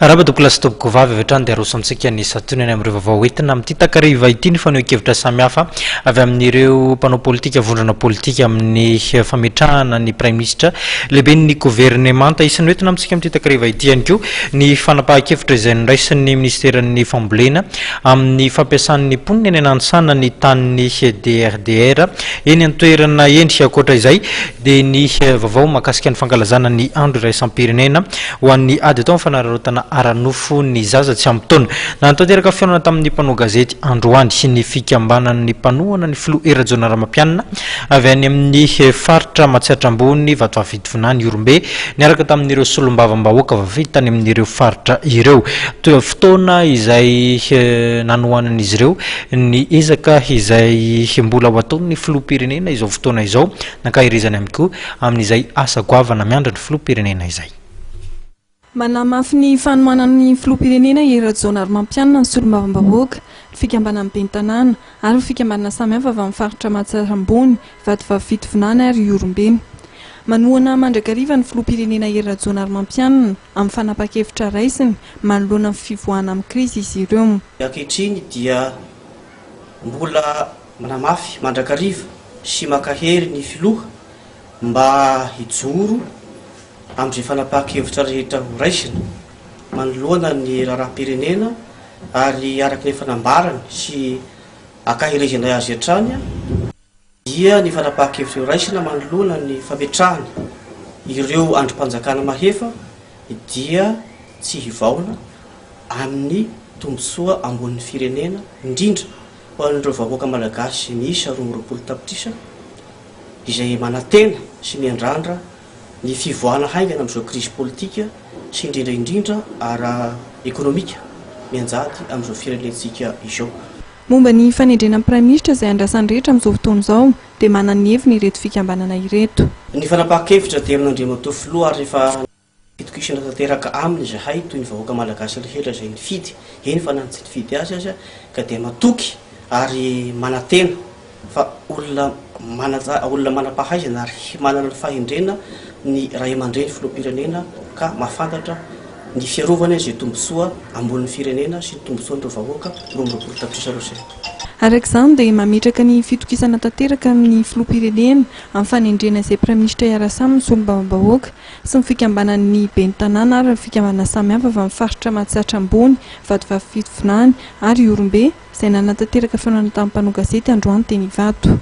Rabatoklasy toboko vavy avy hatrany dia aroso amintsika ny satonany amin'ireo vaovao entina amin'ity takariva ity ny faneho-kevitra samihafa avy amin'ireo mpanao politika vondrana politika amin'ny fametrahana ny prime ministre lehibe ny gouvernemanta isan'ny entina amintsika amin'ity takariva ity ihany koa ny fanapahan-kevitra izay niraisin'ny ministeran'ny fambolena amin'ny fampiasan'ny mponina eny anantsana ny tanin'ny DRDR eny an-toerana endry akoatra izay dia ny vaovao mahakasika ny fankalazana ny andro iraisam-pirenena ho an'ny ady atao fanararotana aranofo ny zaza tsy ampy taona nantanteraka fihaonana tamin'ny mpanao gazety androany sy ny fikambanana ny mpanohana ny filoha Hery Rajaonarimampianina avy any amin'ny faritra Matsiatra Ambony Vatovavy Fitovinany Ihorombe niaraka tamin'ireo solombavabahoaka vavita any amin'ireo faritra ireo fotoana izay nanohanan'izy ireo ny ezaka izay mbola ho ataon'ny filoham-pirenena izao fotoana izao nankahirizany ihany koa amin'izay asa goavana miandra ny filoham-pirenena izay. Manamafy ny fanomanan'ny filoham-pirenena Hery Rajaonarimampianina ny solombavabahoaka fikambanana amin'ny tanàna ary fikambanana samihafa avy amin'ny faritra Matsiatra Ambony Vatovavy Fitovinany ary Ihorombe. Manohana mandrakariva ny filoham-pirenena Hery Rajaonarimampianina amin'ny fanapahan-kevitra raisiny manoloana ny fivoahana amin'ny krizy izy ireo. Ankehitriny dia mbola manamafy mandrakariva sy makahery ny filoha mba hijoro amin'izay fanapahan-kevitra rehetra ho raisina manoloana ny raharaham-pirenena ary araka ny fanambarany sy akahirizana azy hatrany dia ny fanapahan-kevitra ho raisina manoloana ny fametrahany ireo androm-panjakana mahefa dia tsy hivaona amin'ny tombontsoa ambonin'ny firenena indrindra ho an'ireo vahoaka malagasy miisa 20 tapitrisa izay manantena sy miandrandra ny fivoahana haingana amin'izao crise politika sy indrindra ara ekonomika mianjady amin'izao firenentsika izao. Momba ny fanendrena prime ministre izay andrasany rehetra amin'izao fotoana izao dia mananevina ireto fikambanana ireto. Ny fanapahan-kevitra dia amin'andriamatoa filoha ary rehefa fitokisana tanteraka aminy zahay toy ny vahoaka malagasy rehetra izay nifidy eny fa nantsy nifidy azy ka dia matoky ary manantena fa olona manampahaizana ary manana ny fahendrena ny ray aman-dreny filoham-pirenena ka mahafantatra ny fiarovana izay tombontsoa ambonin'ny firenena sy ny tombontsoan'ireo vahoaka 20 tapitrisa rosay. Araka izany dia mametraka ny fitokisana tanteraka amin'ny filoham-pirenena amin'ny fanendrena izay prime ministre iarasa aminy solombavabahoaka sy ny fikambanan'ny ben'ny tanàna ary ny fikambanana samihafa avy amin'ny faritra Matsiatra Ambony Vatovavy Fitovinany ary Ihorombe izay nanatanteraka fihaonana tamin'ny mpanao gazety androany teny Vato.